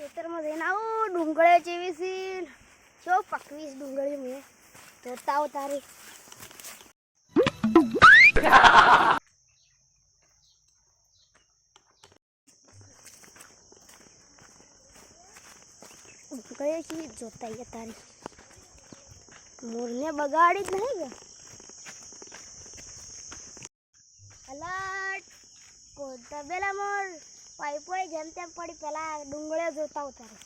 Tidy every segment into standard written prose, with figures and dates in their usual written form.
ખેતરમાં જઈને આવું ડુંગળી જેવી સીન જો પકવીશ ડુંગળી મેં જોતા તારી ડુંગળી કી જોતા તારી મોરને બગાડી જ નહીં ગયા અલર્ટ કોતા બેલા મોર પાઇપો જેમ તેમ પડી પેલા ડુંગળીઓ જોતા ઉતારે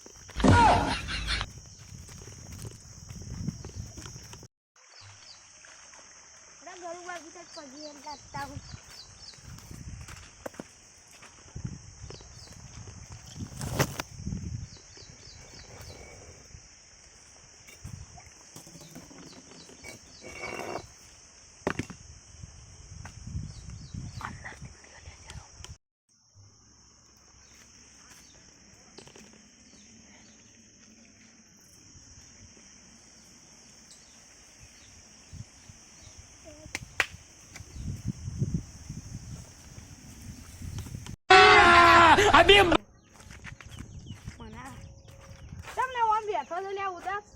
ગરુ બાજુ તક પગી એમ લાગતા હું अभी મના તમને ઓમ બેઠો તો લે ઉદાસ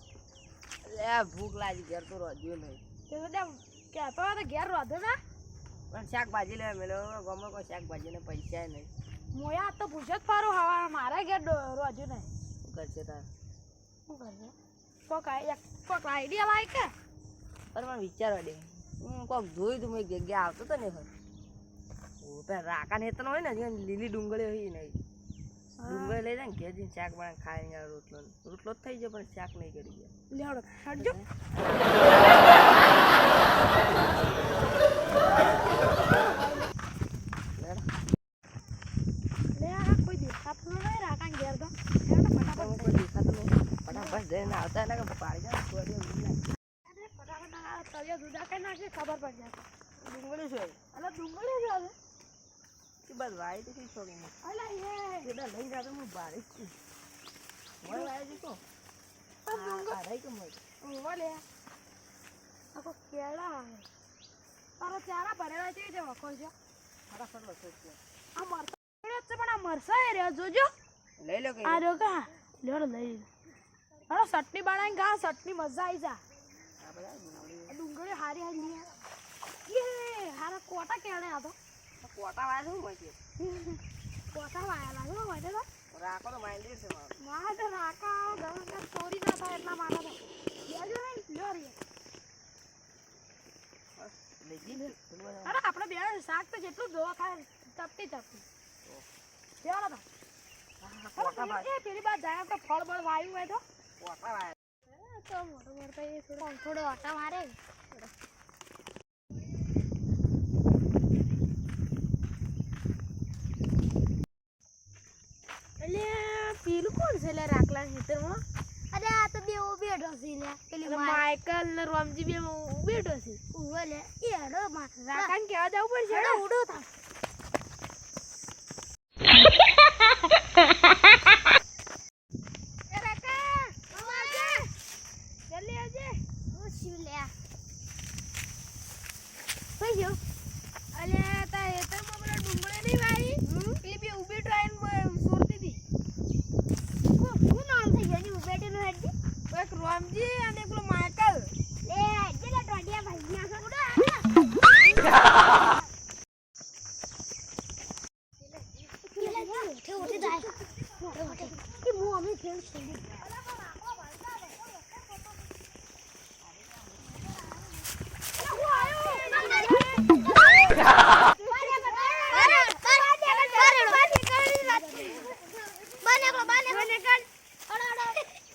લે ભૂખ લાગી ઘેર તો રોજ્યો નહીં તે તો કેતો તો ઘેર રોધો ના પણ શાકભાજી લેવા મેળવ્યો ગમે કોઈ શાકભાજીને પૈસા નહીં મોયા તો પૂછે જ પારો હવા મારા ઘેર રોજ્યો નહીં શું કરશે તાર શું કરજે કોક આઈડિયા લાય કે અરે મને વિચારવા દે હું કોક જોયું તું મેં જગ્યા આવતો હતો ને પેલા રાકા નેતન હોય ને જેમ લીલી ડુંગળી હોય નહીં ડુંગળી લઈ જાય ને ઘેર જઈને શાક બનાવીને ખાઈ રોટલો રોટલો જ થઈ જાય પણ શાક નહીં કરી ગયા લેવડો હટજો લે આ કોઈ દેખાતું નહીં રાકા ઘેર તો ફટાફટ કોઈ દેખાતું નહીં ફટાફટ જઈને આવતા ને કે પાડી જાય ફટાફટ તળિયા જુદા કઈ નાખે ખબર પડી જાય ડુંગળી શું અલા ડુંગળી જ આવે એ બસ વાય તો કઈ છોડી નહીં અલા એ પેલા લઈ જાતો હું ભારે જ છું મોય વાય દીકો આ રહી કે મોય ઓલે આકો કેળા આવે તારા ચારા ભરેલા છે જે વખો છે ફટાફટ વસો છે આ મરસા છે પણ આ મરસા એ રે જોજો લઈ લો કે આ રો કા લેડો લઈ અરે ચટણી બનાવીને ગા ચટણી મજા આવી જા આ બધા ડુંગળી ડુંગળી હારી હારી લે હારા કોટા કેળે આ તો કોટા વાય શું હોય છે કોટા વાયા લાગે માટે તો રાખો તો માઇન્ડ છે મારો મારા તો રાકા ગમે ચોરી ના થાય એટલા માટે તો લેજો નહીં લ્યો રે લઈ જી અરે આપણે બે શાક તો જેટલું જોવા ખાય ચપટી લેવાનો તો કોટા વાય એ પેલી બાદ જાય આપણે ફળ બળ વાયું હોય તો કોટા વાય તો મોટો મોટો એ થોડો આટા મારે એટલે પેલું કોણ છે લે રાખલા ખેતરમાં અરે આ તો બે બેઠો છે લે પેલી માઈકલ ને રોમજી બે બેઠો છે ઉભો લે એ હડો રાકાન કેવા જવું પડશે હડો ઉડો થા એ રાકા આવજે જલ્દી આવજે ઓ શિવ લે ભાઈ જો અલે તા એ તો મને ડુંગળી નહીં વાઈ પેલી બે ઉભી ટ્રાઈન સોરતી હતી શું નામ થઈ ગયું ઉભેટીનું હેડજી એક રોમજી અને પેલો માઈકલ લે જેલા ટોડિયા ભાઈ ના ઉડો ઉઠે જાય કે મો અમે ખેલ છોડી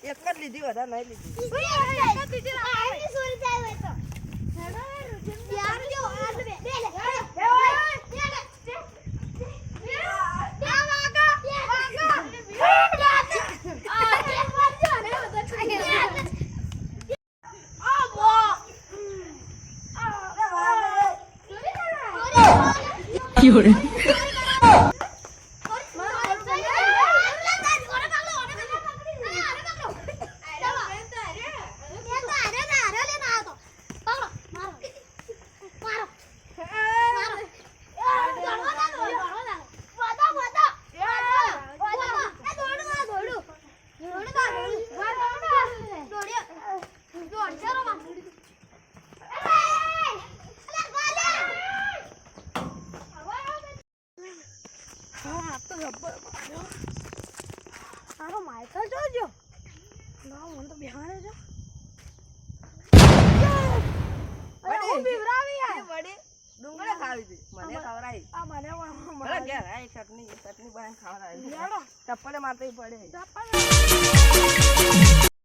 એક જ લીધી વધારે નહીં લીધી રબર માર્યો આનો માઇકલ જોજો ના મને તો બેહાડે છે અરે હું બીવરાવી યાર વડે ડુંગળી ખાવી હતી મને ખવરાઈ આ મને ભલે ઘેર આઈ ચટણી બનાવીને ખવરાઈ લેડો ચપ્પલે મારતી પડે ચપ્પલ